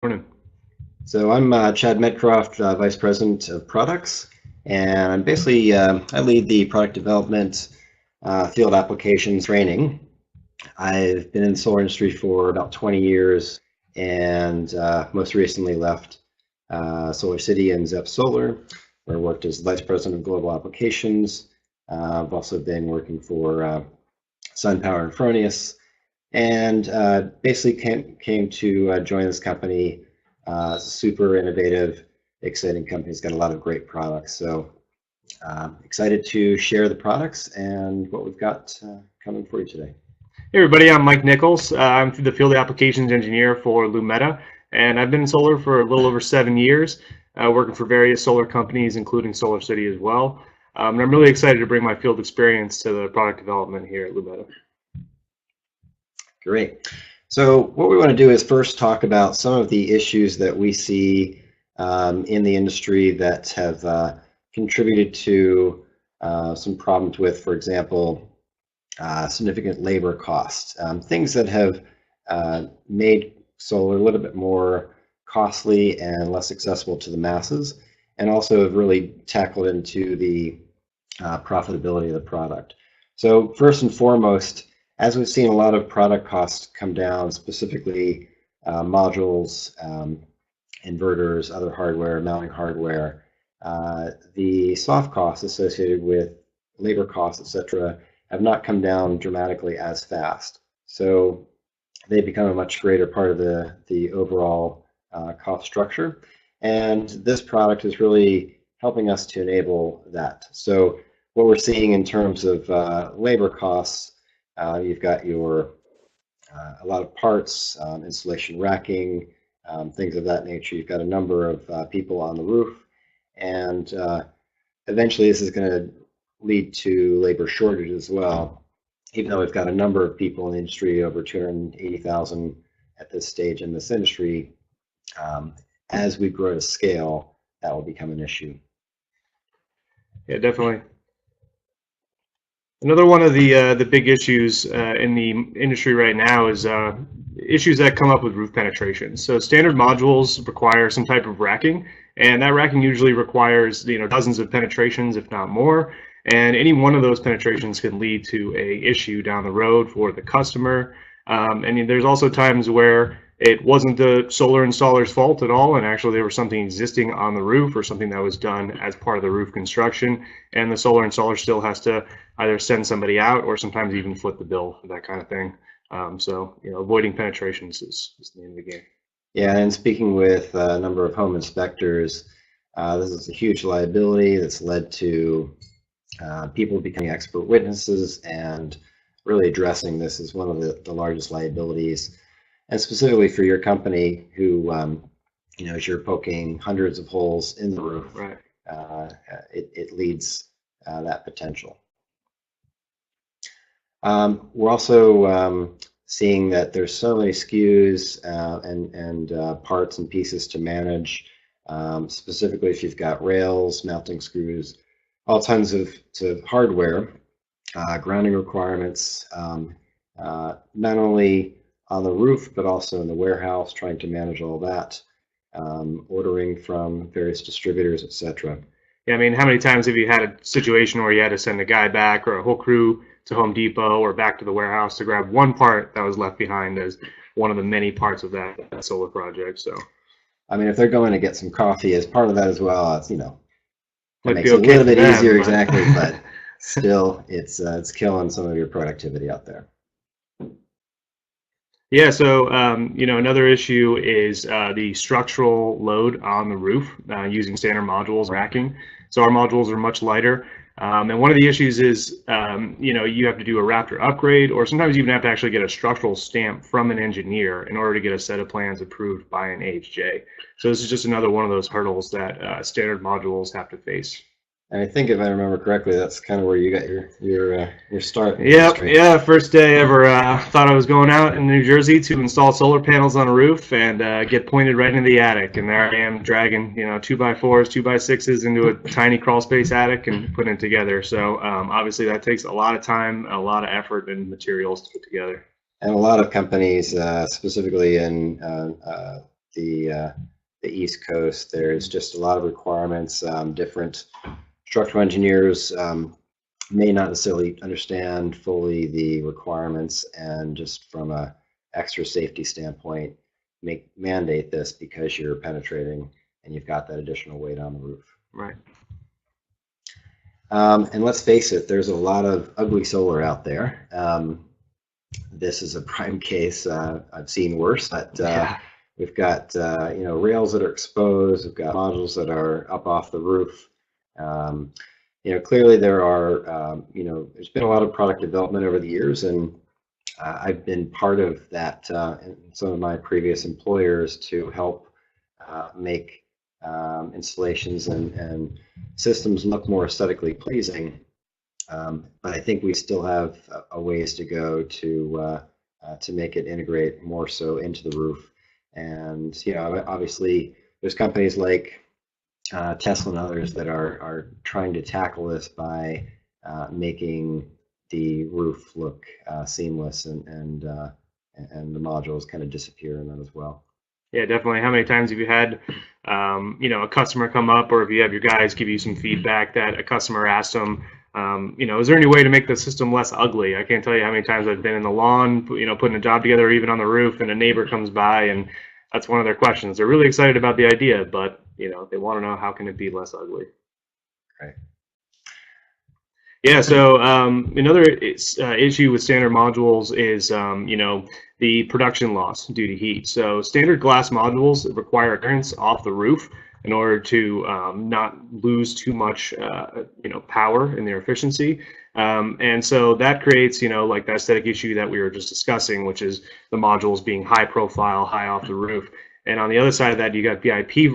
Morning. So I'm Chad Medcroft, Vice President of Products, and I'm basically I lead the product development, field applications training. I've been in the solar industry for about 20 years, and most recently left Solar City and Zep Solar, where I worked as Vice President of Global Applications. I've also been working for SunPower and Fronius, and basically came to join this company. Super innovative, exciting company. It's got a lot of great products. So excited to share the products and what we've got coming for you today. Hey everybody, I'm Mike Nichols. I'm the field applications engineer for Lumeta, and I've been in solar for a little over 7 years, working for various solar companies, including Solar City as well. And I'm really excited to bring my field experience to the product development here at Lumeta. Great. So what we want to do is first talk about some of the issues that we see in the industry that have contributed to some problems with, for example, significant labor costs, things that have made solar a little bit more costly and less accessible to the masses, and also have really tackled into the profitability of the product. So first and foremost, as we've seen a lot of product costs come down, specifically modules, inverters, other hardware, mounting hardware, the soft costs associated with labor costs, etc., have not come down dramatically as fast. So they become a much greater part of the overall cost structure. And this product is really helping us to enable that. So what we're seeing in terms of labor costs, you've got your a lot of parts, installation racking, things of that nature. You've got a number of people on the roof, and eventually this is going to lead to labor shortage as well. Even though we've got a number of people in the industry, over 280,000 at this stage in this industry, as we grow to scale, that will become an issue. Yeah, definitely. Another one of the big issues in the industry right now is issues that come up with roof penetration. So standard modules require some type of racking, and that racking usually requires dozens of penetrations, if not more. And any one of those penetrations can lead to a issue down the road for the customer. And there's also times where it wasn't the solar installer's fault at all, and actually there was something existing on the roof or something that was done as part of the roof construction, and the solar installer still has to either send somebody out or sometimes even foot the bill for that kind of thing. So avoiding penetrations is the name of the game. Yeah, and speaking with a number of home inspectors, this is a huge liability that's led to people becoming expert witnesses and really addressing this as one of the largest liabilities. And specifically for your company, who as you're poking hundreds of holes in the roof, right, it leads that potential. We're also seeing that there's so many SKUs and parts and pieces to manage. Specifically, if you've got rails, mounting screws, all tons of hardware, grounding requirements, not only on the roof, but also in the warehouse, trying to manage all that, ordering from various distributors, etc. Yeah, I mean, how many times have you had a situation where you had to send a guy back or a whole crew to Home Depot or back to the warehouse to grab one part that was left behind as one of the many parts of that solar project? So, I mean, if they're going to get some coffee as part of that as well, it's it makes it okay a little bit easier, but exactly, but still, it's killing some of your productivity out there. Yeah, so another issue is the structural load on the roof using standard modules racking. So our modules are much lighter, and one of the issues is you have to do a Raptor upgrade, or sometimes you even have to actually get a structural stamp from an engineer in order to get a set of plans approved by an AHJ. So this is just another one of those hurdles that standard modules have to face. And I think if I remember correctly, that's kind of where you got your start. Yep, yeah, first day ever. Thought I was going out in New Jersey to install solar panels on a roof and get pointed right into the attic, and there I am dragging 2x4s, 2x6s into a tiny crawl space attic and putting it together. So obviously that takes a lot of time, a lot of effort, and materials to put together. And a lot of companies, specifically in the East Coast, there's just a lot of requirements. Different structural engineers may not necessarily understand fully the requirements, and just from a extra safety standpoint, mandate this because you're penetrating and you've got that additional weight on the roof. Right. And let's face it, there's a lot of ugly solar out there. This is a prime case. I've seen worse, but we've got rails that are exposed. We've got modules that are up off the roof. Clearly there are, there's been a lot of product development over the years, and I've been part of that in some of my previous employers to help make installations and systems look more aesthetically pleasing. But I think we still have a ways to go to make it integrate more so into the roof. And obviously there's companies like Tesla and others that are trying to tackle this by making the roof look seamless, and the modules kind of disappear in that as well. Yeah, definitely. How many times have you had, a customer come up, or if you have your guys give you some feedback that a customer asked them, is there any way to make the system less ugly? I can't tell you how many times I've been in the lawn, putting a job together, or even on the roof, and a neighbor comes by, and that's one of their questions. They're really excited about the idea, but they want to know, how can it be less ugly? Right. Yeah, so another issue with standard modules is, the production loss due to heat. So standard glass modules require clearance off the roof in order to not lose too much, power in their efficiency. And so that creates, like the aesthetic issue that we were just discussing, which is the modules being high profile, high off the roof. And on the other side of that, you got BIPV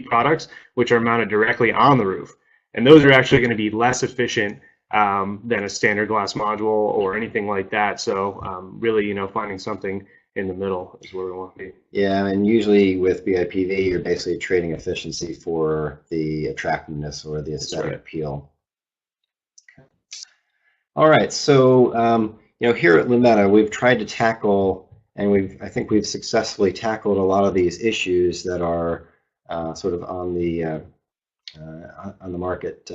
products, which are mounted directly on the roof. And those are actually going to be less efficient than a standard glass module or anything like that. So really, finding something in the middle is where we want to be. Yeah, and usually with BIPV, you're basically trading efficiency for the attractiveness or the aesthetic appeal. Okay. All right, so here at Lumeta, we've tried to tackle, and I think we've successfully tackled a lot of these issues that are sort of on the market,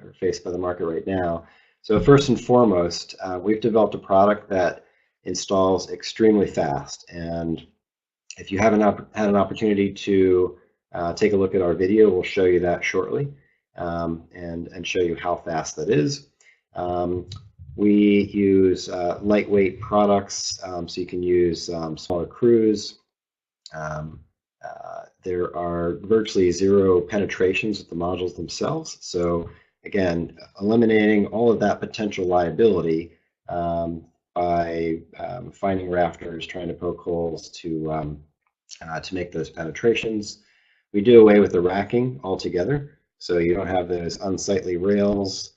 or faced by the market right now. So first and foremost, we've developed a product that installs extremely fast. And if you haven't had an opportunity to take a look at our video, we'll show you that shortly, and show you how fast that is. We use lightweight products, so you can use smaller crews. There are virtually zero penetrations with the modules themselves. So again, eliminating all of that potential liability by finding rafters, trying to poke holes to make those penetrations. We do away with the racking altogether, so you don't have those unsightly rails.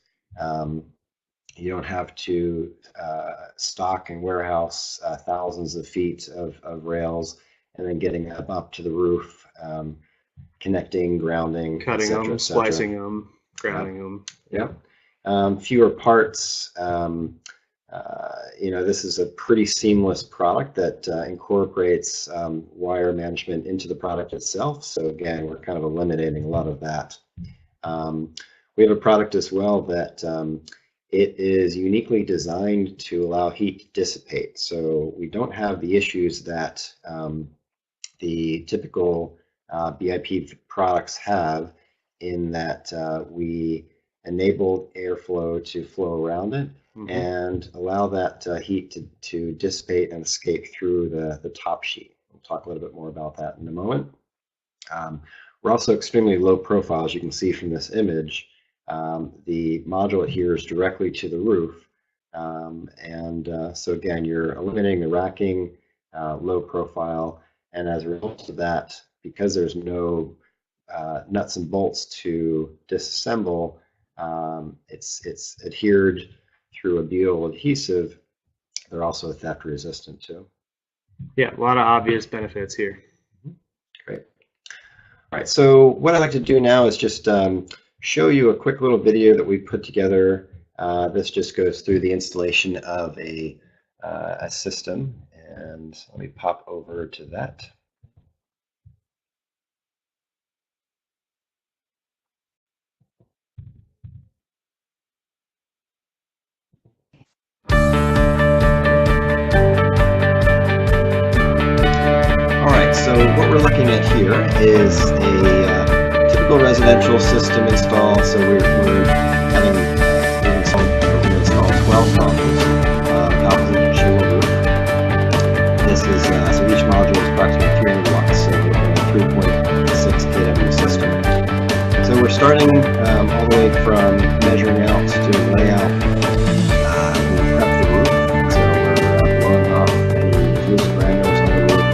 You don't have to stock and warehouse thousands of feet of rails and then getting up to the roof, connecting, grounding, cutting them, splicing them, grounding them. Yeah. Fewer parts. This is a pretty seamless product that incorporates wire management into the product itself. So again, we're kind of eliminating a lot of that. We have a product as well that it is uniquely designed to allow heat to dissipate. So we don't have the issues that the typical BIP products have, in that we enable airflow to flow around it, and allow that heat to dissipate and escape through the top sheet. We'll talk a little bit more about that in a moment. We're also extremely low profile, as you can see from this image. The module adheres directly to the roof, so again, you're eliminating the racking, low profile, and as a result of that, because there's no nuts and bolts to disassemble, it's adhered through a butyl adhesive. They're also theft resistant too. Yeah, a lot of obvious benefits here. Great. All right, so what I'd like to do now is just show you a quick little video that we put together. This just goes through the installation of a system, And let me pop over to that. So what we're looking at here is a typical residential system install. So we're going to install 12 modules opposite shingle roof. This is so each module is approximately 300 watts. So we're looking at a 3.6 kW system. So we're starting all the way from measuring out to doing layout. We prep the roof. So we're blowing off any loose granules on the roof.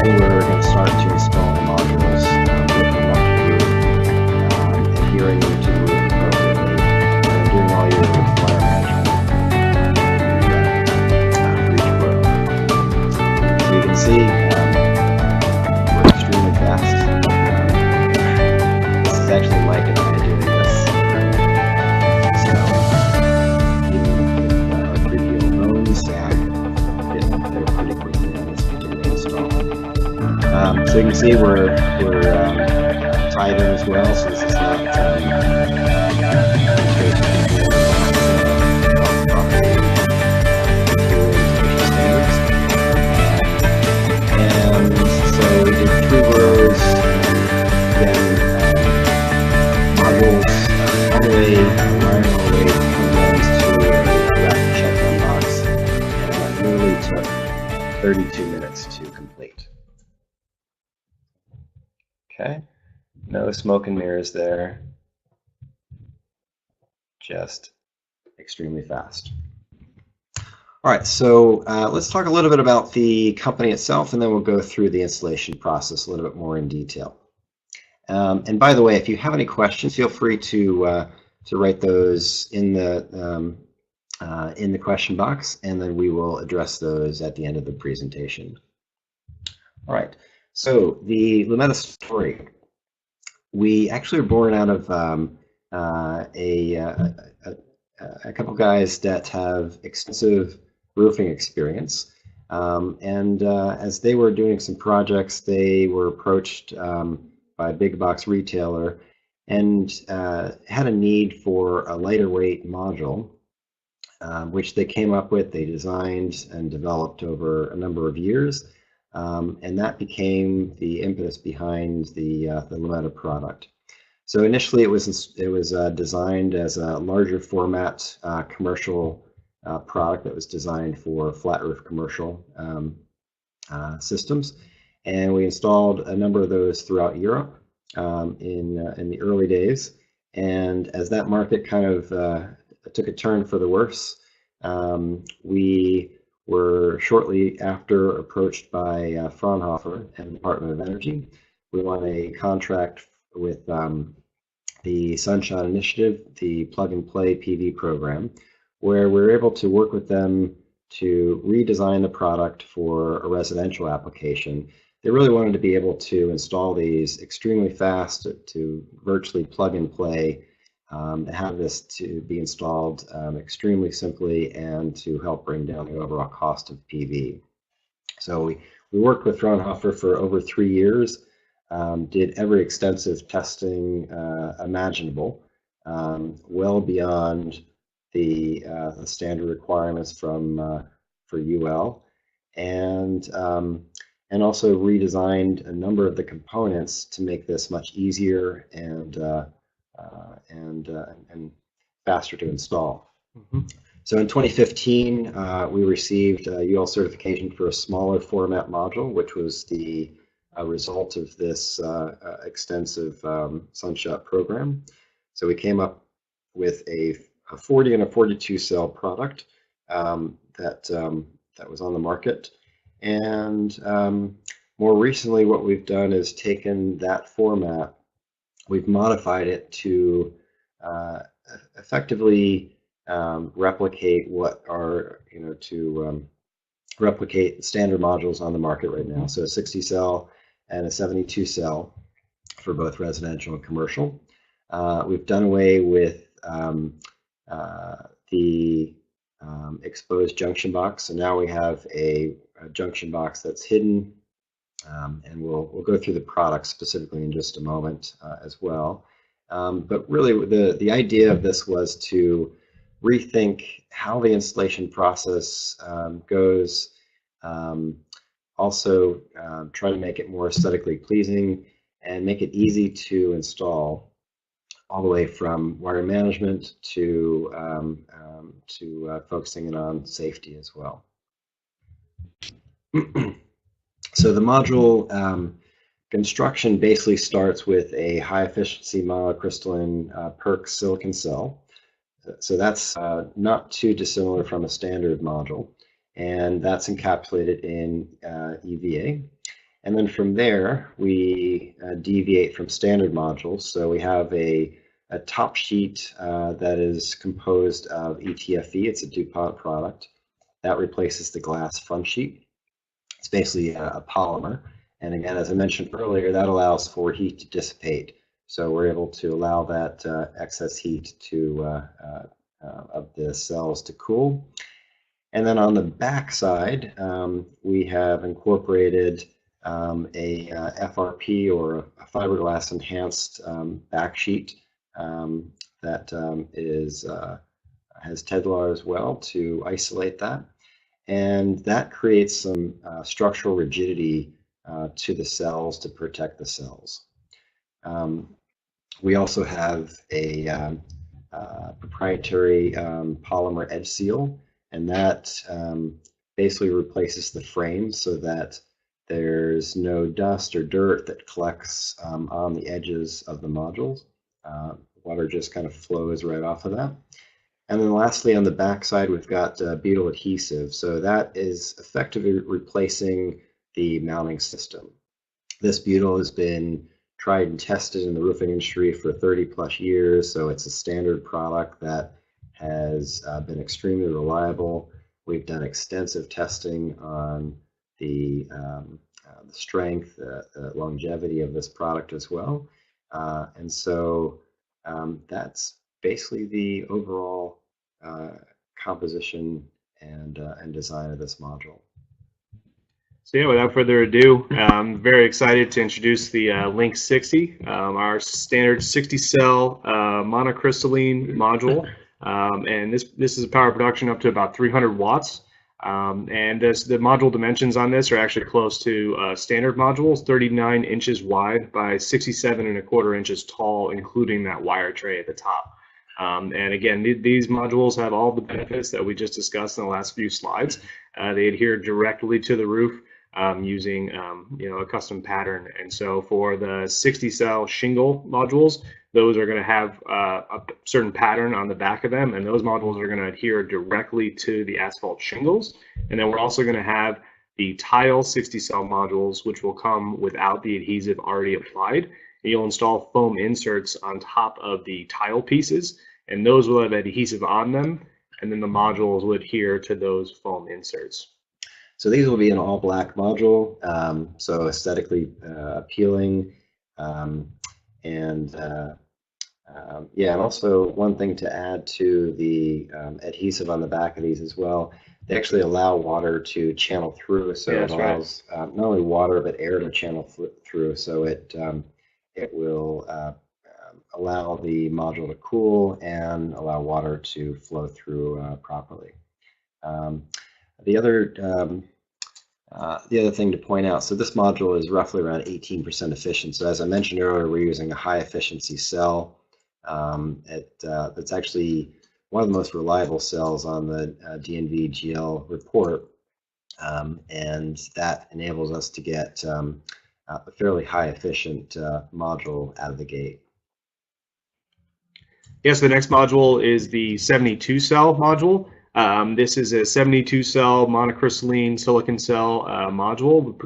We're going to start to install the modules with the roof, adhering them to the roof appropriately, and doing all your wire management for each row. So you can see we're extremely fast. This is actually Mike and I doing this. So even with our preview phones, getting there pretty quickly on this particular install. So you can see we're tied in as well, so this is not and so we did 3 rows, again, modules all the way, wiring all the way from lens to a rapid shutdown box, and that literally took 32 minutes to complete. Okay, no smoke and mirrors there, just extremely fast. All right, so let's talk a little bit about the company itself, and then we'll go through the installation process a little bit more in detail. And by the way, if you have any questions, feel free to write those in the question box, and then we will address those at the end of the presentation. All right. So the Lumeta story, we actually were born out of a couple guys that have extensive roofing experience, and as they were doing some projects, they were approached by a big box retailer and had a need for a lighter weight module, which they came up with, they designed and developed over a number of years. And that became the impetus behind the Lumeta product. So initially, it was designed as a larger format commercial product that was designed for flat roof commercial systems, and we installed a number of those throughout Europe in the early days. And as that market kind of took a turn for the worse, we were shortly after approached by Fraunhofer and the Department of Energy. We won a contract with the Sunshine Initiative, the plug-and-play PV program, where we were able to work with them to redesign the product for a residential application. They really wanted to be able to install these extremely fast, to virtually plug and play, have this to be installed extremely simply, and to help bring down the overall cost of PV. So we worked with Fraunhofer for over 3 years, did every extensive testing imaginable, well beyond the standard requirements for UL, and also redesigned a number of the components to make this much easier and faster to install. Mm-hmm. So in 2015, we received UL certification for a smaller format module, which was the result of this extensive Sunshot program. So we came up with a 40 and a 42 cell product that was on the market. And more recently, what we've done is taken that format, we've modified it to effectively replicate what are, replicate standard modules on the market right now. So a 60 cell and a 72 cell for both residential and commercial. We've done away with the exposed junction box, so now we have a junction box that's hidden, and we'll go through the products specifically in just a moment as well. But really, the idea of this was to rethink how the installation process goes. Also, try to make it more aesthetically pleasing and make it easy to install, all the way from wire management to focusing in on safety as well. So the module construction basically starts with a high efficiency monocrystalline PERC silicon cell. So that's not too dissimilar from a standard module, and that's encapsulated in EVA. And then from there, we deviate from standard modules. So we have a top sheet that is composed of ETFE. It's a DuPont product. That replaces the glass front sheet. It's basically a polymer. And again, as I mentioned earlier, that allows for heat to dissipate. So we're able to allow that excess heat of the cells to cool. And then on the back side, we have incorporated a FRP, or a fiberglass enhanced back sheet that has Tedlar as well to isolate that. And that creates some structural rigidity to the cells to protect the cells. We also have a proprietary polymer edge seal, and that basically replaces the frame so that there's no dust or dirt that collects on the edges of the modules. Water just kind of flows right off of that. And then lastly, on the back side, we've got butyl adhesive. So that is effectively replacing the mounting system. This butyl has been tried and tested in the roofing industry for 30+ years, so it's a standard product that has been extremely reliable. We've done extensive testing on the strength, the longevity of this product as well. And so that's basically the overall composition and design of this module. So yeah, without further ado, I'm very excited to introduce the Lynx 60, our standard 60-cell monocrystalline module. And this is a power production up to about 300 watts. And the module dimensions on this are actually close to standard modules, 39 inches wide by 67¼ inches tall, including that wire tray at the top. And again, these modules have all the benefits that we just discussed in the last few slides. They adhere directly to the roof using a custom pattern. And so for the 60-cell shingle modules, those are going to have a certain pattern on the back of them, and those modules are going to adhere directly to the asphalt shingles. And then we're also going to have the tile 60-cell modules, which will come without the adhesive already applied. And you'll install foam inserts on top of the tile pieces, and those will have adhesive on them, and then the modules will adhere to those foam inserts. So these will be an all-black module, so aesthetically appealing. And also one thing to add to the adhesive on the back of these as well, they actually allow water to channel through, so it allows not only water but air to channel through, so it will allow the module to cool and allow water to flow through properly. The other thing to point out, so this module is roughly around 18% efficient. So as I mentioned earlier, we're using a high efficiency cell. That's actually one of the most reliable cells on the DNV GL report, and that enables us to get a fairly high efficient module out of the gate. Yes, the next module is the 72-cell module. This is a 72-cell monocrystalline silicon cell module with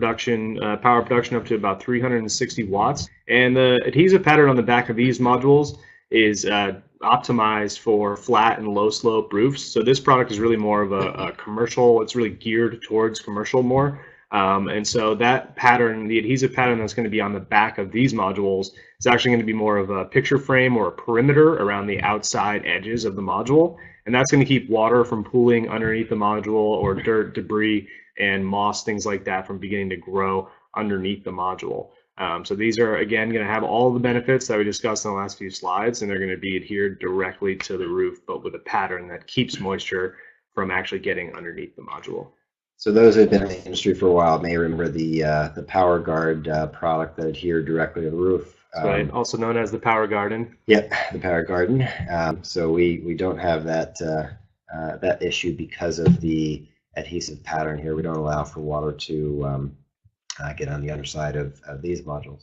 power production up to about 360 watts. And the adhesive pattern on the back of these modules is optimized for flat and low slope roofs. So this product is really more of a commercial, it's really geared towards commercial more. And so that pattern, the adhesive pattern that's going to be on the back of these modules is actually going to be more of a picture frame or a perimeter around the outside edges of the module. And that's going to keep water from pooling underneath the module or dirt, debris and moss, things like that, from beginning to grow underneath the module. So these are, again, going to have all the benefits that we discussed in the last few slides, and they're going to be adhered directly to the roof, but with a pattern that keeps moisture from actually getting underneath the module. So those who have been in the industry for a while may remember the Power Guard product that adhered directly to the roof. Right, also known as the Power Garden. Yep, the Power Garden. So we don't have that that issue because of the adhesive pattern here. We don't allow for water to get on the underside of these modules.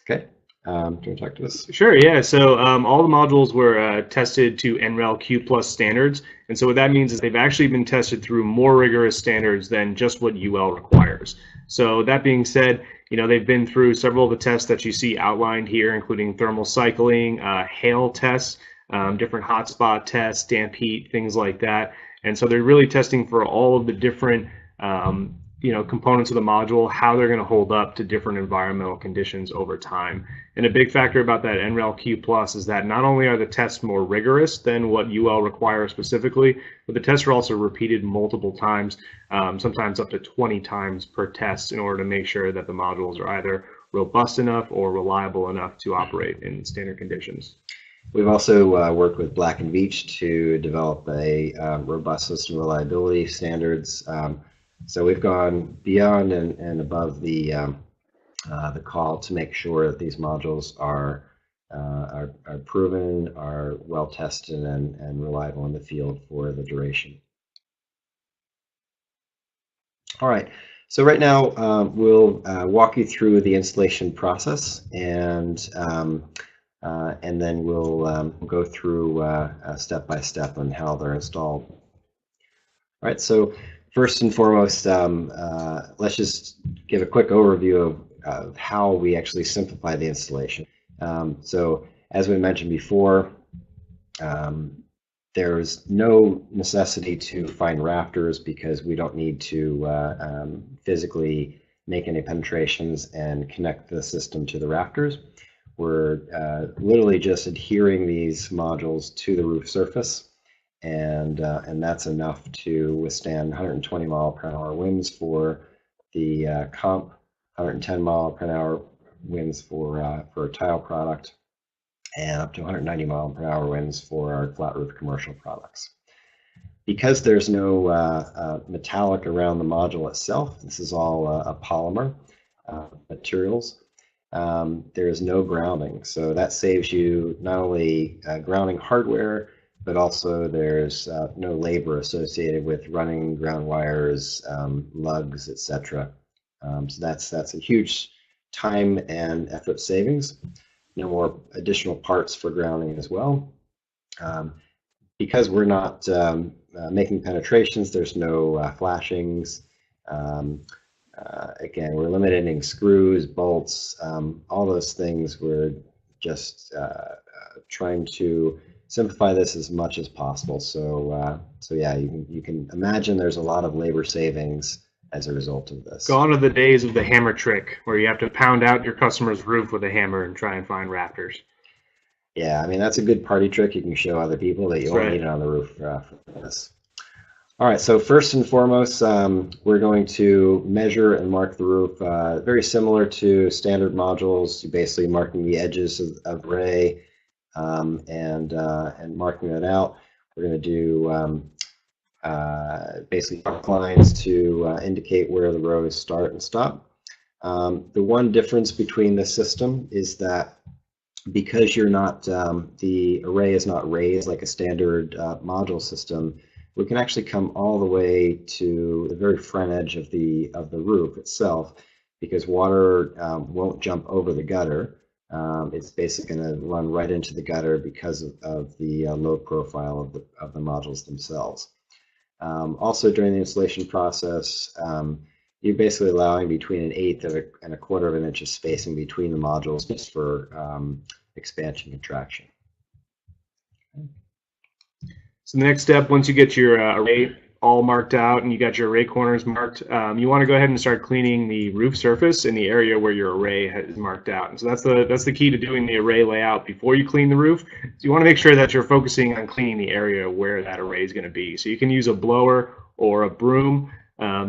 Okay. Can you talk to us? Sure, yeah. So all the modules were tested to NREL Q+ standards. And so what that means is they've actually been tested through more rigorous standards than just what UL requires. So that being said, you know, they've been through several of the tests that you see outlined here, including thermal cycling, hail tests, different hotspot tests, damp heat, things like that. And so they're really testing for all of the different you know, components of the module, how they're going to hold up to different environmental conditions over time. And a big factor about that NREL Q+ is that not only are the tests more rigorous than what UL requires specifically, but the tests are also repeated multiple times, sometimes up to 20 times per test, in order to make sure that the modules are either robust enough or reliable enough to operate in standard conditions. We've also worked with Black & Veatch to develop a robust system reliability standards. So we've gone beyond and above the call to make sure that these modules are proven, are well tested, and reliable in the field for the duration. All right. So right now we'll walk you through the installation process, and then we'll go through step by step on how they're installed. All right. So first and foremost, let's just give a quick overview of how we actually simplify the installation. So as we mentioned before, there's no necessity to find rafters because we don't need to physically make any penetrations and connect the system to the rafters. We're literally just adhering these modules to the roof surface. And that's enough to withstand 120 mile/h winds for the comp, 110 mile/h winds for a tile product, and up to 190 mile/h winds for our flat roof commercial products. Because there's no metallic around the module itself, this is all a polymer materials. There is no grounding, so that saves you not only grounding hardware, but also there's no labor associated with running ground wires, lugs, etc. So that's a huge time and effort savings. No more additional parts for grounding as well. Because we're not making penetrations, there's no flashings. Again, we're eliminating screws, bolts, all those things. We're just trying to simplify this as much as possible. So yeah, you can imagine there's a lot of labor savings as a result of this. Gone are the days of the hammer trick, where you have to pound out your customer's roof with a hammer and try and find rafters. Yeah, I mean, that's a good party trick you can show other people, that you won't need it on the roof for this. All right, so first and foremost, we're going to measure and mark the roof very similar to standard modules. You're basically marking the edges of array, and marking that out. We're going to do basically arc lines to indicate where the rows start and stop. The one difference between the system is that because you're not, the array is not raised like a standard module system, we can actually come all the way to the very front edge of the roof itself, because water won't jump over the gutter. It's basically going to run right into the gutter because of the load profile of the modules themselves. Also, during the installation process, you're basically allowing between 1/8 and 1/4 of an inch of spacing between the modules, just for expansion and contraction. So the next step, once you get your array all marked out and you got your array corners marked, you want to go ahead and start cleaning the roof surface in the area where your array is marked out. And so that's the key to doing the array layout before you clean the roof. So you want to make sure that you're focusing on cleaning the area where that array is going to be. So you can use a blower or a broom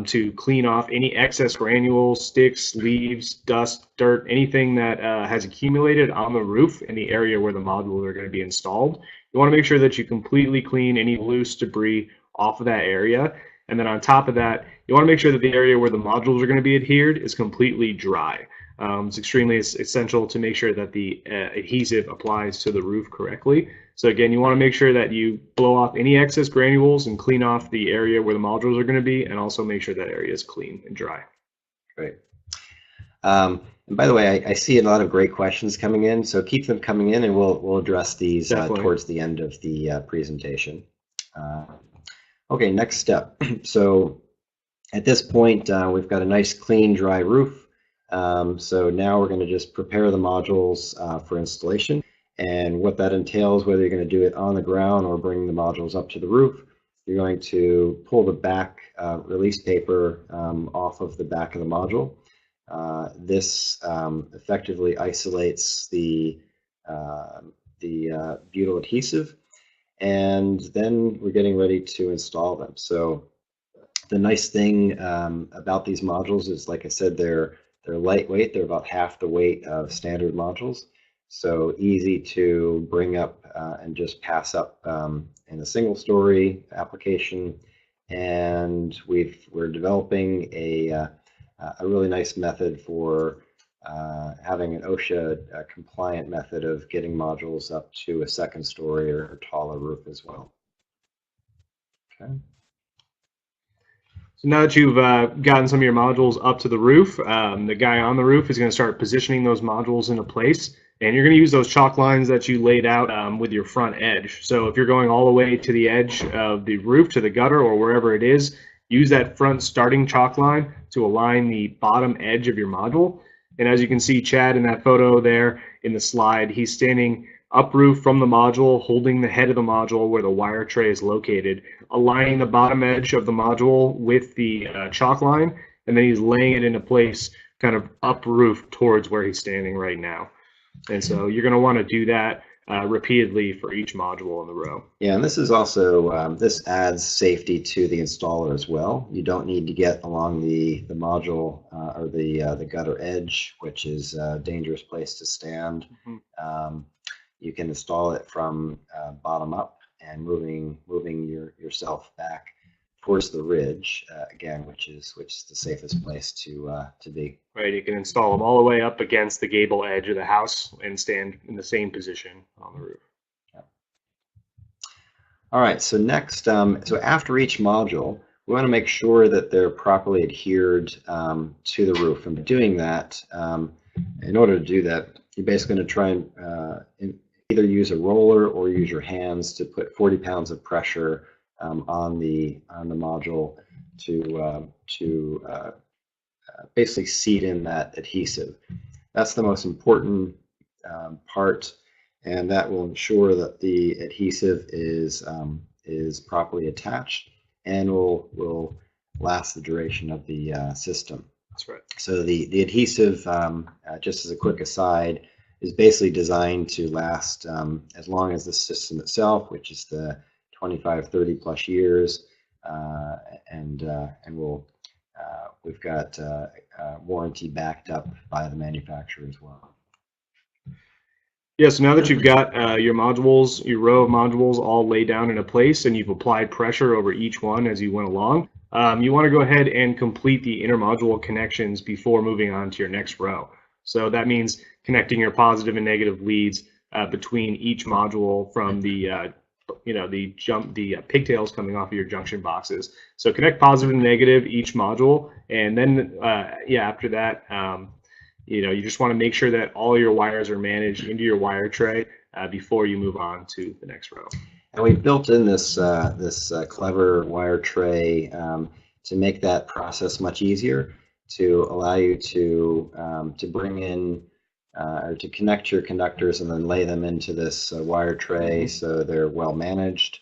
to clean off any excess granules, sticks, leaves, dust, dirt, anything that has accumulated on the roof in the area where the modules are going to be installed. You want to make sure that you completely clean any loose debris off of that area. And then on top of that, you want to make sure that the area where the modules are going to be adhered is completely dry. It's extremely essential to make sure that the adhesive applies to the roof correctly. So again, you want to make sure that you blow off any excess granules and clean off the area where the modules are going to be, and also make sure that area is clean and dry. Great. And by the way, I see a lot of great questions coming in, so keep them coming in, and we'll address these towards the end of the presentation. Okay, next step. So at this point, we've got a nice, clean, dry roof. So now we're going to just prepare the modules for installation. And what that entails, whether you're going to do it on the ground or bring the modules up to the roof, you're going to pull the back release paper off of the back of the module. This effectively isolates the butyl adhesive, and then we're getting ready to install them. So the nice thing about these modules is, like I said, they're lightweight. They're about half the weight of standard modules. So easy to bring up and just pass up in a single story application. And we're developing a really nice method for having an OSHA compliant method of getting modules up to a second story or taller roof as well. Okay. So now that you've gotten some of your modules up to the roof, the guy on the roof is going to start positioning those modules into place. And you're going to use those chalk lines that you laid out with your front edge. So if you're going all the way to the edge of the roof, to the gutter, or wherever it is, use that front starting chalk line to align the bottom edge of your module. And as you can see, Chad, in that photo there in the slide, he's standing up roof from the module, holding the head of the module where the wire tray is located, aligning the bottom edge of the module with the chalk line, and then he's laying it into place kind of up roof towards where he's standing right now. And so you're going to want to do that repeatedly for each module in the row. Yeah, and this is also, this adds safety to the installer as well. You don't need to get along the module or the gutter edge, which is a dangerous place to stand. Mm-hmm. You can install it from bottom up and moving yourself back towards the ridge again, which is the safest place to be. Right, you can install them all the way up against the gable edge of the house and stand in the same position on the roof. Yeah. All right, so next, so after each module, we want to make sure that they're properly adhered to the roof. And doing that, in order to do that, you're basically going to try and either use a roller or use your hands to put 40 pounds of pressure on the module to basically seat in that adhesive. That's the most important part, and that will ensure that the adhesive is properly attached and will last the duration of the system. That's right. So the adhesive, just as a quick aside, is basically designed to last as long as the system itself, which is the 25, 30 plus years, and we've got warranty backed up by the manufacturer as well. Yeah, so now that you've got your modules, your row of modules all laid down into place, and you've applied pressure over each one as you went along, you want to go ahead and complete the intermodule connections before moving on to your next row. So that means connecting your positive and negative leads between each module from the the pigtails coming off of your junction boxes. So connect positive and negative each module, and then after that, you just want to make sure that all your wires are managed into your wire tray before you move on to the next row. And we've built in this clever wire tray to make that process much easier, to allow you to bring in or to connect your conductors and then lay them into this wire tray so they're well managed.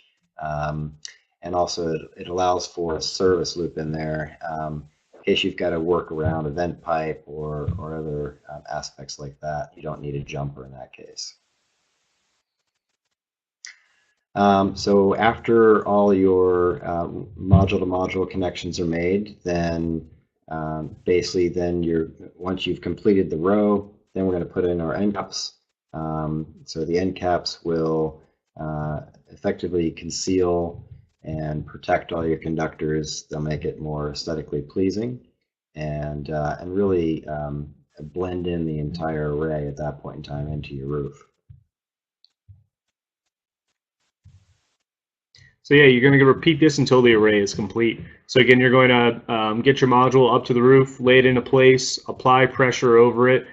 and also it allows for a service loop in there in case you've got to work around a vent pipe or other aspects like that. You don't need a jumper in that case. So after all your module-to-module connections are made, then basically once you've completed the row, then we're going to put in our end caps. So the end caps will effectively conceal and protect all your conductors. They'll make it more aesthetically pleasing and really blend in the entire array at that point in time into your roof. So yeah, you're going to repeat this until the array is complete. So again, you're going to get your module up to the roof, lay it into place, apply pressure over it,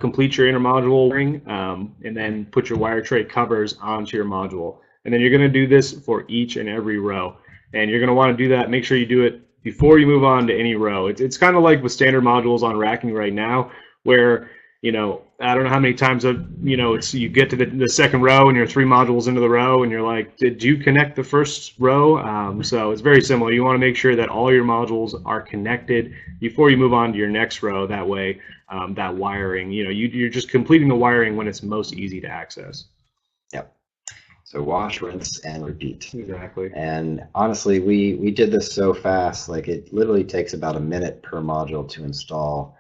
complete your inner module ring, and then put your wire tray covers onto your module. And then you're going to do this for each and every row. And you're going to want to do that. Make sure you do it before you move on to any row. It's kind of like with standard modules on racking right now, where I don't know how many times you get to the second row and you're 3 modules into the row and you're like, did you connect the first row? So it's very similar. You want to make sure that all your modules are connected before you move on to your next row. That way, that wiring, you're just completing the wiring when it's most easy to access. Yep. So wash, rinse, and repeat. Exactly. And honestly, we did this so fast, like it literally takes about a minute per module to install.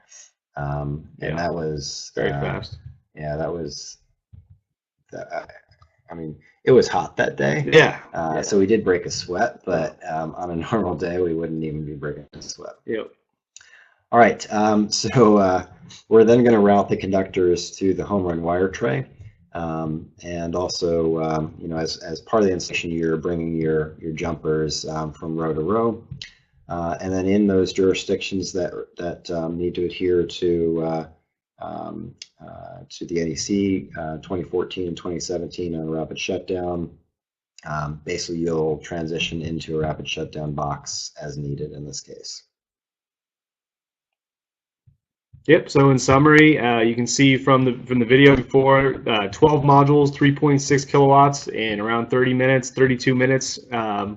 And that was very fast. Yeah, that was. I mean, it was hot that day. Yeah. So we did break a sweat, but on a normal day, we wouldn't even be breaking a sweat. Yep. All right. So we're then going to route the conductors to the home run wire tray, and also, as part of the installation, you're bringing your jumpers from row to row. And then in those jurisdictions that need to adhere to the NEC 2014 and 2017 on a rapid shutdown, basically you'll transition into a rapid shutdown box as needed in this case. Yep. So in summary, you can see from the video before, 12 modules, 3.6 kilowatts in around 30 minutes, 32 minutes,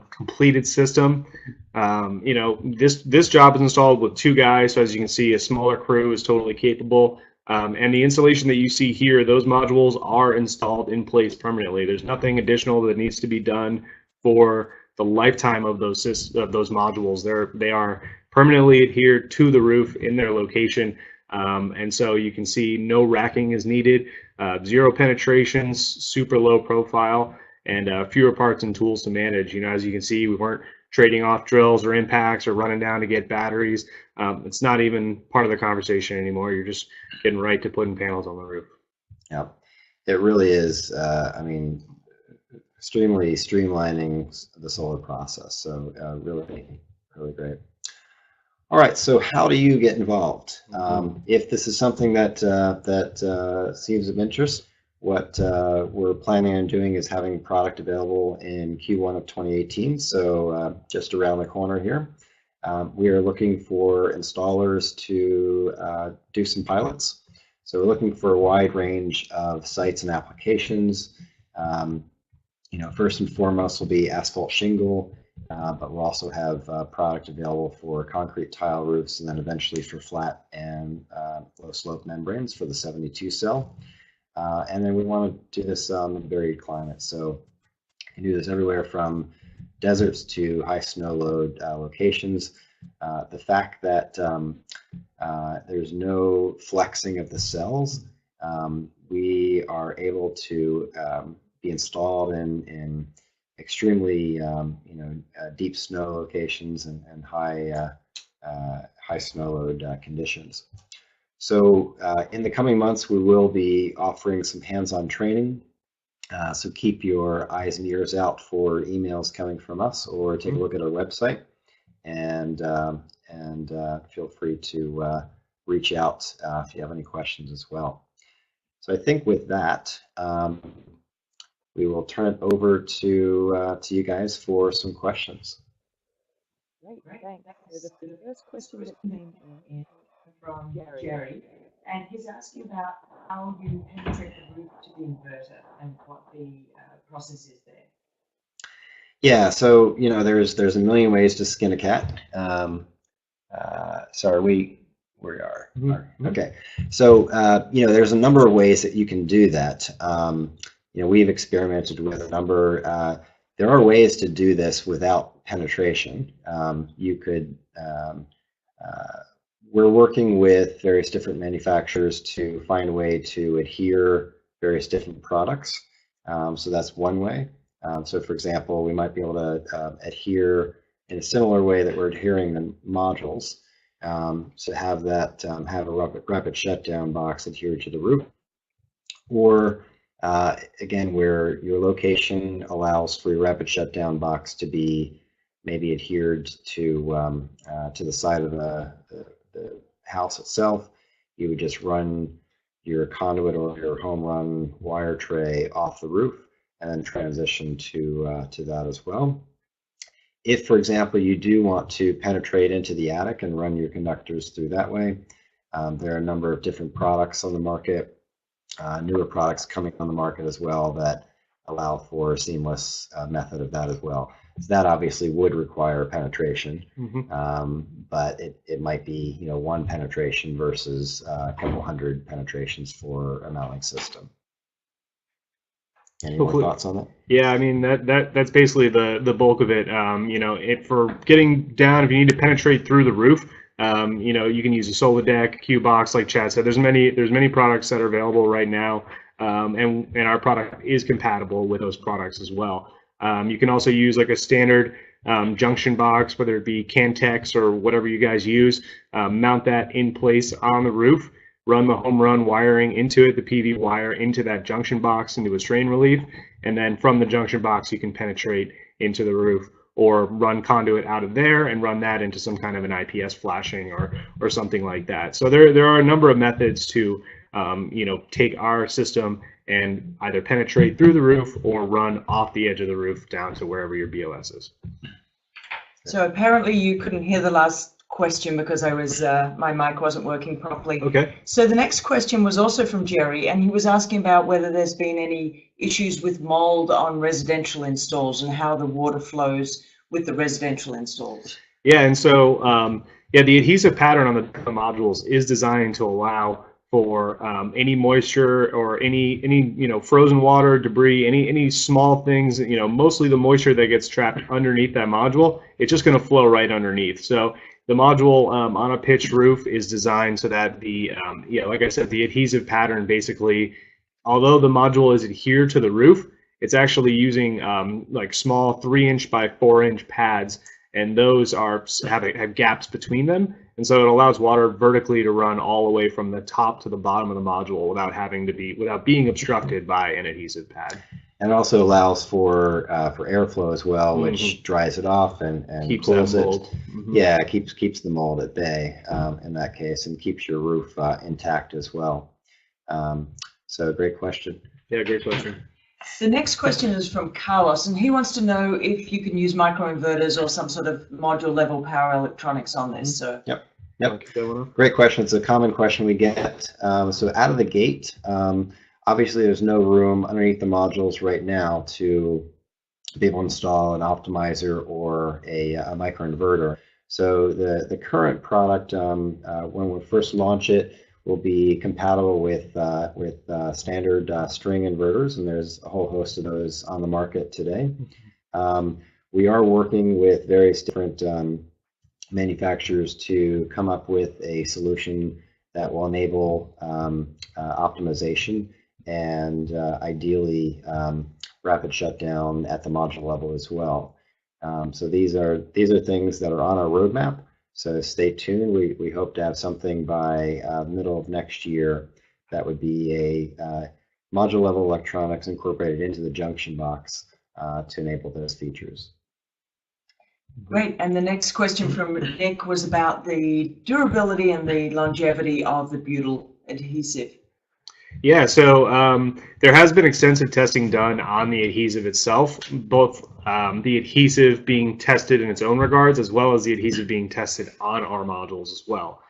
completed system. This job is installed with 2 guys. So as you can see, a smaller crew is totally capable. And the installation that you see here, those modules are installed in place permanently. There's nothing additional that needs to be done for the lifetime of those modules. They are permanently adhered to the roof in their location. And so you can see no racking is needed, 0 penetrations, super low profile, and fewer parts and tools to manage. As you can see, we weren't trading off drills or impacts or running down to get batteries. It's not even part of the conversation anymore. You're just getting right to putting panels on the roof. Yeah, it really is. I mean, extremely streamlining the solar process. So really, really great. All right, so how do you get involved? If this is something that seems of interest, what we're planning on doing is having product available in Q1 of 2018, so just around the corner here. We are looking for installers to do some pilots. So we're looking for a wide range of sites and applications. First and foremost will be asphalt shingle, but we'll also have product available for concrete tile roofs, and then eventually for flat and low slope membranes for the 72 cell. And then we want to do this in varied climates. So you can do this everywhere from deserts to high snow load locations. The fact that there's no flexing of the cells, we are able to be installed in extremely deep snow locations and high snow load conditions. So in the coming months, we will be offering some hands-on training. So keep your eyes and ears out for emails coming from us, or take a look at our website, and feel free to reach out if you have any questions as well. So I think with that, we will turn it over to you guys for some questions. Great, thanks. So the first question that came in from Jerry, and he's asking about how you penetrate the roof to the inverter and what the process is there. Yeah, so there's a million ways to skin a cat. Sorry, we are. Okay, so there's a number of ways that you can do that. We've experimented with a number. There are ways to do this without penetration. You could. We're working with various different manufacturers to find a way to adhere various different products. So that's one way. So for example, we might be able to adhere in a similar way that we're adhering the modules. So have that have a rapid shutdown box adhered to the roof, or again, where your location allows for your rapid shutdown box to be maybe adhered to the side of the house itself. You would just run your conduit or your home run wire tray off the roof and then transition to that as well. If, for example, you do want to penetrate into the attic and run your conductors through that way, there are a number of different products on the market, newer products coming on the market as well that allow for a seamless method of that as well. So that obviously would require penetration, but it might be one penetration versus a couple hundred penetrations for a mounting system. Any more thoughts on that? Yeah, I mean that's basically the bulk of it. For getting down, if you need to penetrate through the roof, you can use a Solar Deck, Q-Box, like Chad said. There's many products that are available right now, and our product is compatible with those products as well. You can also use like a standard junction box, whether it be Cantex or whatever you guys use. Mount that in place on the roof. Run the home run wiring into it, the PV wire into that junction box into a strain relief, and then from the junction box you can penetrate into the roof, or run conduit out of there and run that into some kind of an IPS flashing or something like that. So there are a number of methods to take our system and either penetrate through the roof or run off the edge of the roof down to wherever your BOS is. So apparently you couldn't hear the last question because I was my mic wasn't working properly. Okay. So the next question was also from Jerry, and he was asking about whether there's been any issues with mold on residential installs and how the water flows with the residential installs. Yeah, and so the adhesive pattern on the modules is designed to allow for any moisture or any frozen water, debris, any small things. Mostly the moisture that gets trapped underneath that module, it's just going to flow right underneath. So the module on a pitched roof is designed so that like I said, the adhesive pattern basically, although the module is adhered to the roof, it's actually using like small 3-inch by 4-inch pads, and those have gaps between them, and so it allows water vertically to run all the way from the top to the bottom of the module without being obstructed by an adhesive pad. And it also allows for airflow as well, which dries it off and keeps cools that it. mold. Yeah, it keeps the mold at bay in that case, and keeps your roof intact as well. So great question. Yeah, great question. The next question is from Carlos, and he wants to know if you can use microinverters or some sort of module level power electronics on this. So Yep. Great question. It's a common question we get. So out of the gate, obviously there's no room underneath the modules right now to be able to install an optimizer or a microinverter. So the current product, when we first launch it, will be compatible with standard string inverters, and there's a whole host of those on the market today. We are working with various different manufacturers to come up with a solution that will enable optimization and ideally rapid shutdown at the module level as well. So these are things that are on our roadmap. So stay tuned. We hope to have something by middle of next year that would be a module level electronics incorporated into the junction box to enable those features. Great. And the next question from Nick was about the durability and the longevity of the butyl adhesive. Yeah, so there has been extensive testing done on the adhesive itself, both the adhesive being tested in its own regards, as well as the adhesive being tested on our modules as well.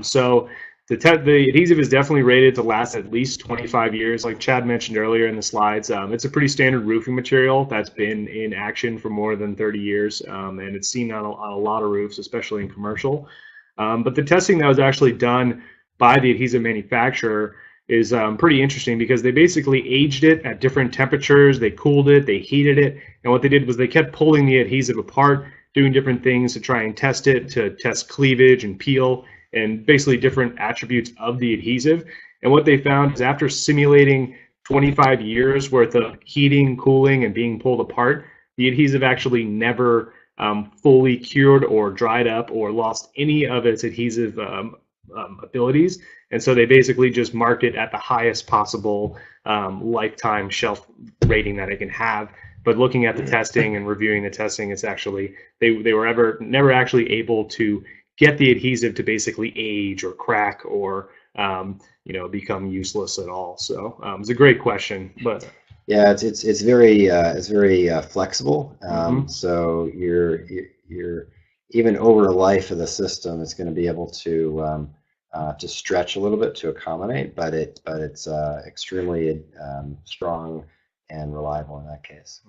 So The adhesive is definitely rated to last at least 25 years. Like Chad mentioned earlier in the slides, it's a pretty standard roofing material that's been in action for more than 30 years, and it's seen on a lot of roofs, especially in commercial. But the testing that was actually done by the adhesive manufacturer is pretty interesting because they basically aged it at different temperatures, they cooled it, they heated it, and what they did was they kept pulling the adhesive apart, doing different things to try and test it, to test cleavage and peel, and basically different attributes of the adhesive. And what they found is after simulating 25 years worth of heating, cooling, and being pulled apart, the adhesive actually never fully cured or dried up or lost any of its adhesive abilities. And so they basically just marked it at the highest possible lifetime shelf rating that it can have. But looking at the testing and reviewing the testing, it's actually, they were never actually able to get the adhesive to basically age or crack or become useless at all. So it's a great question, but yeah, it's very flexible. So you're even over the life of the system, it's going to be able to stretch a little bit to accommodate, but it's extremely strong and reliable in that case.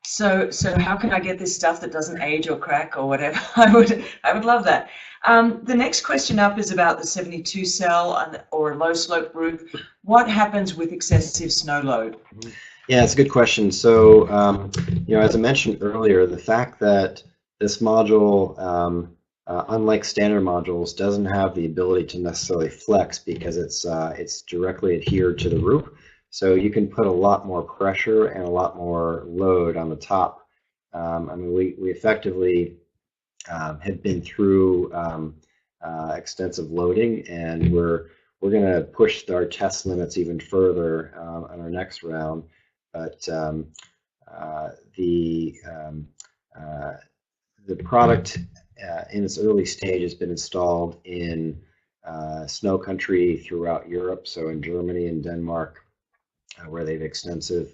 So how can I get this stuff that doesn't age or crack or whatever? I would love that. The next question up is about the 72 cell or a low slope roof. What happens with excessive snow load? Yeah, it's a good question. So as I mentioned earlier, the fact that this module, unlike standard modules, doesn't have the ability to necessarily flex because it's directly adhered to the roof. So you can put a lot more pressure and a lot more load on the top. I mean, we effectively have been through extensive loading, and we're going to push our test limits even further on our next round. But the product in its early stage has been installed in snow country throughout Europe, so in Germany and Denmark, where they have extensive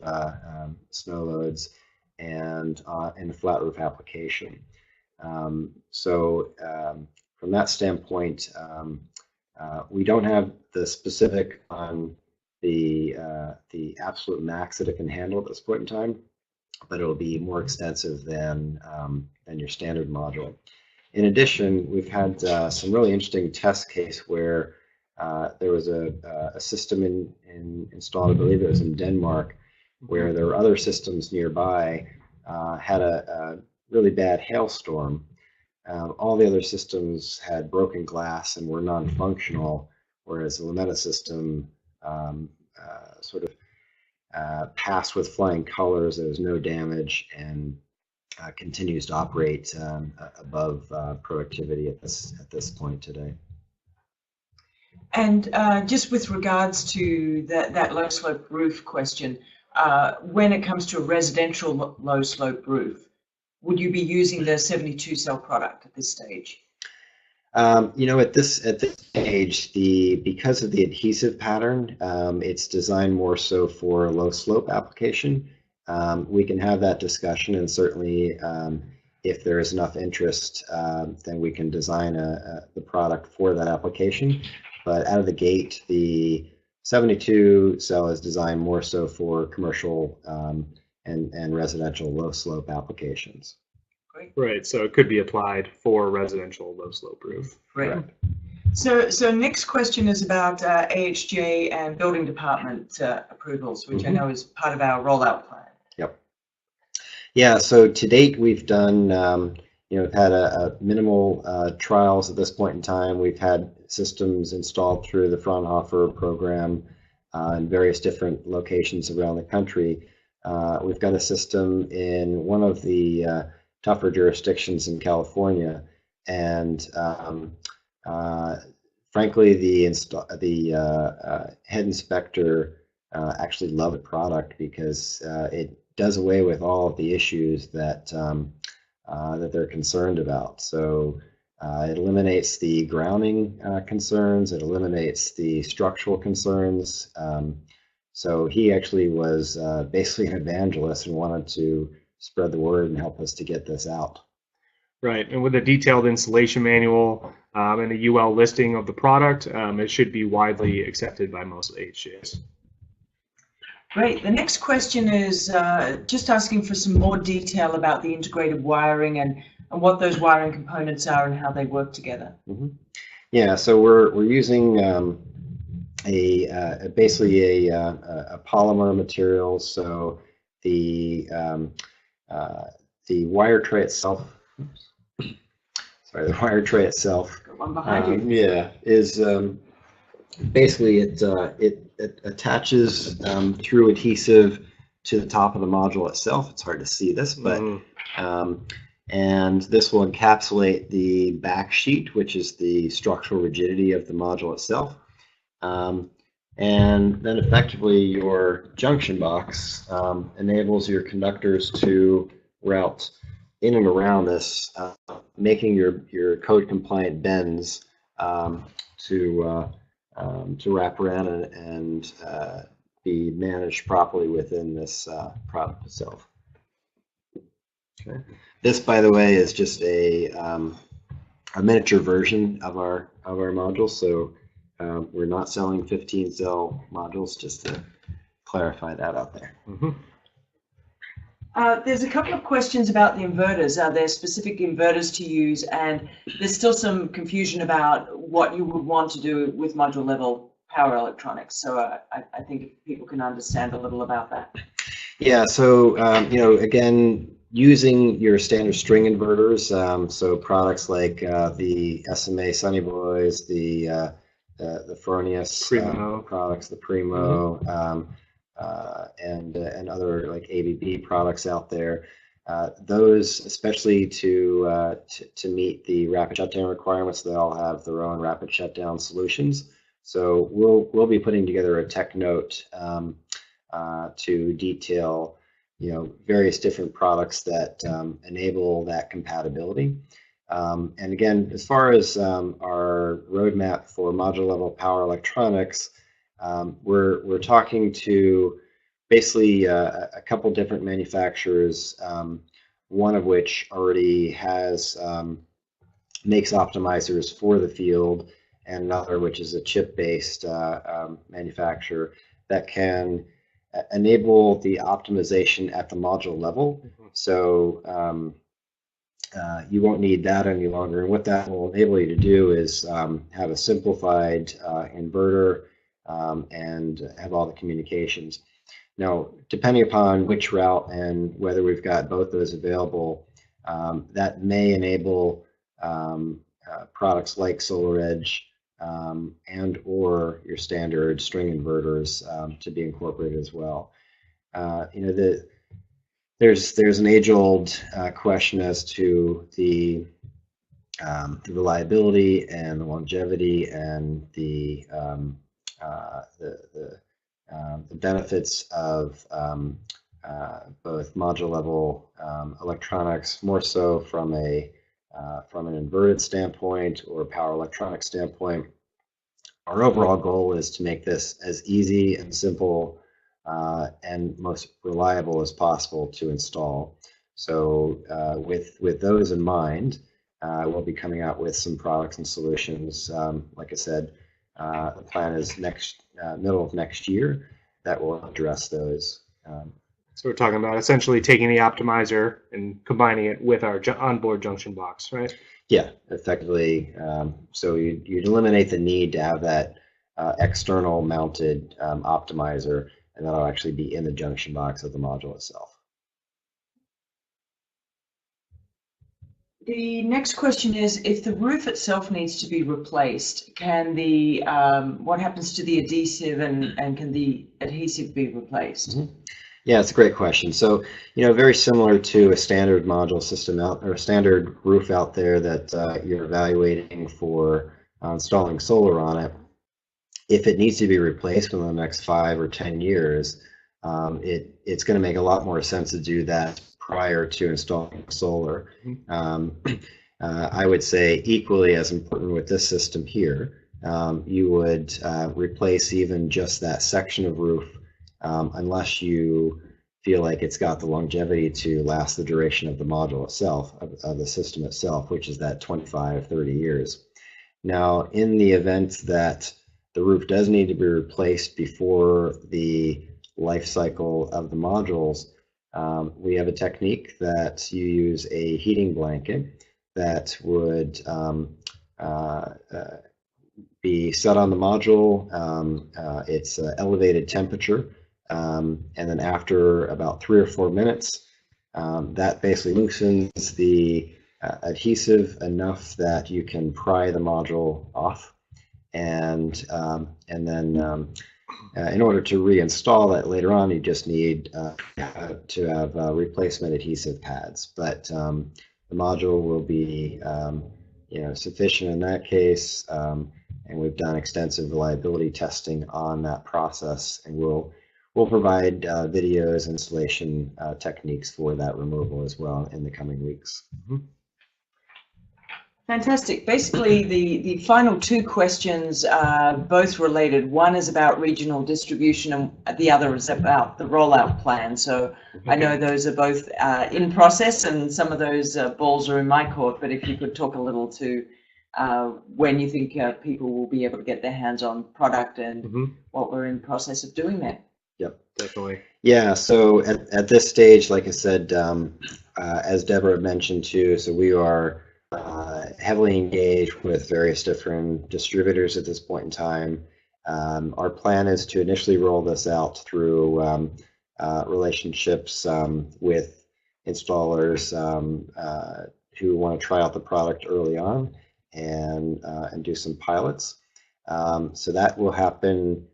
snow loads, and in a flat roof application. So from that standpoint, we don't have the specific on the absolute max that it can handle at this point in time, but it'll be more extensive than your standard module. In addition, we've had some really interesting test case where there was a system installed, I believe it was in Denmark, where there were other systems nearby, had a really bad hailstorm. All the other systems had broken glass and were non-functional, whereas the Lumeta system sort of passed with flying colors. There was no damage and continues to operate above productivity at this point today. And just with regards to that low slope roof question, when it comes to a residential low slope roof, would you be using the 72 cell product at this stage? At this stage, because of the adhesive pattern, it's designed more so for a low slope application. We can have that discussion, and certainly if there is enough interest, then we can design the product for that application. But out of the gate, the 72 cell is designed more so for commercial and residential low slope applications. Great. Right, so it could be applied for residential low slope roof. Right. So next question is about AHJ and building department approvals, which I know is part of our rollout plan. Yep. Yeah, so to date we've done, we've had a minimal trials at this point in time. We've had systems installed through the Fraunhofer program in various different locations around the country. We've got a system in one of the tougher jurisdictions in California, and frankly, the head inspector actually loved the product because it does away with all of the issues that that they're concerned about. So it eliminates the grounding concerns, it eliminates the structural concerns. So he actually was basically an evangelist and wanted to spread the word and help us to get this out. Right, and with a detailed installation manual and a UL listing of the product, it should be widely accepted by most HJs. Great. The next question is just asking for some more detail about the integrated wiring and what those wiring components are and how they work together. Mm-hmm. Yeah, so we're using basically a polymer material. So the wire tray itself. Sorry, the wire tray itself. Got one behind you. Yeah, is basically it attaches through adhesive to the top of the module itself. It's hard to see this, but and this will encapsulate the back sheet, which is the structural rigidity of the module itself. And then effectively your junction box enables your conductors to route in and around this, making your code compliant bends to wrap around and be managed properly within this product itself. Okay. This, by the way, is just a miniature version of our module. So we're not selling 15-cell modules, just to clarify that out there. Mm-hmm. There's a couple of questions about the inverters. Are there specific inverters to use? And there's still some confusion about what you would want to do with module level power electronics. So I think if people can understand a little about that. Yeah, so again, using your standard string inverters, so products like the SMA Sunny Boys, the Fronius products, the Primo, and other like ABB products out there. Those, especially to meet the rapid shutdown requirements, they all have their own rapid shutdown solutions. So we'll be putting together a tech note to detail various different products that enable that compatibility. And again, as far as our roadmap for module level power electronics, we're talking to basically a couple different manufacturers, one of which already makes optimizers for the field, and another which is a chip-based manufacturer that can enable the optimization at the module level. Mm-hmm. So you won't need that any longer. And what that will enable you to do is have a simplified inverter and have all the communications. Now, depending upon which route and whether we've got both those available, that may enable products like SolarEdge and or your standard string inverters to be incorporated as well. There's an age-old question as to the reliability and the longevity and the benefits of both module level electronics, more so from an inverted standpoint or power electronics standpoint. Our overall goal is to make this as easy and simple and most reliable as possible to install. So with those in mind, we'll be coming out with some products and solutions. Like I said, the plan is middle of next year that will address those. So we're talking about essentially taking the optimizer and combining it with our onboard junction box, right? Yeah, effectively. So you'd eliminate the need to have that external mounted optimizer, and that'll actually be in the junction box of the module itself. The next question is, if the roof itself needs to be replaced, can what happens to the adhesive and can the adhesive be replaced? Mm-hmm. Yeah, it's a great question. So, very similar to a standard module system or a standard roof out there that you're evaluating for installing solar on it. If it needs to be replaced within the next 5 or 10 years, it's going to make a lot more sense to do that prior to installing solar. I would say equally as important with this system here, you would replace even just that section of roof unless you feel like it's got the longevity to last the duration of the module itself, of the system itself, which is that 25, 30 years. Now, in the event that the roof does need to be replaced before the life cycle of the modules, we have a technique that you use a heating blanket that would be set on the module. It's elevated temperature, and then after about 3 or 4 minutes, that basically loosens the adhesive enough that you can pry the module off, and then in order to reinstall that later on, you just need to have replacement adhesive pads. But the module will be sufficient in that case, and we've done extensive reliability testing on that process, and we'll provide videos, installation techniques for that removal as well in the coming weeks. Mm-hmm. Fantastic. Basically, the final 2 questions are both related. One is about regional distribution and the other is about the rollout plan. So okay. I know those are both in process, and some of those balls are in my court, but if you could talk a little to when you think people will be able to get their hands on product and mm-hmm. what we're in process of doing there. Yep, definitely. Yeah, so at this stage, like I said, as Deborah mentioned too, so we are heavily engaged with various different distributors at this point in time. Our plan is to initially roll this out through relationships with installers who want to try out the product early on and do some pilots. So that will happen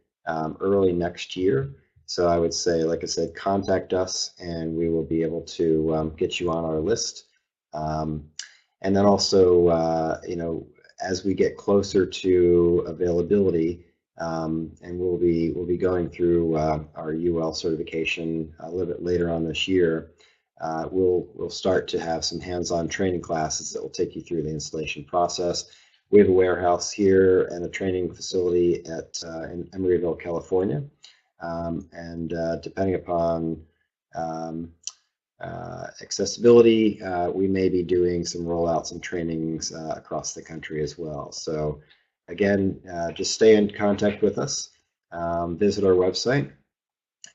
early next year. So I would say, like I said, contact us and we will be able to get you on our list. And then also, as we get closer to availability, and we'll be going through our UL certification a little bit later on this year. We'll start to have some hands-on training classes that will take you through the installation process. We have a warehouse here and a training facility in Emeryville, California, and depending upon accessibility, we may be doing some rollouts and trainings across the country as well. So again, just stay in contact with us, visit our website,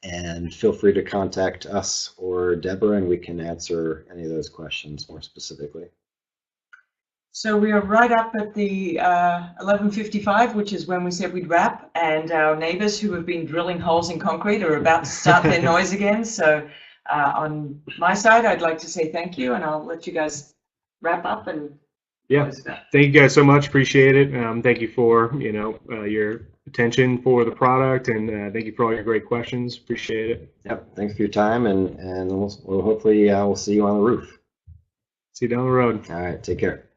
and feel free to contact us or Deborah, and we can answer any of those questions more specifically. So we are right up at the 11:55, which is when we said we'd wrap, and our neighbors who have been drilling holes in concrete are about to start their noise again. So on my side, I'd like to say thank you, and I'll let you guys wrap up. And yeah, thank you guys so much. Appreciate it. Thank you for your attention for the product, and thank you for all your great questions. Appreciate it. Yep. Thanks for your time, and we'll hopefully we'll see you on the roof. See you down the road. All right. Take care.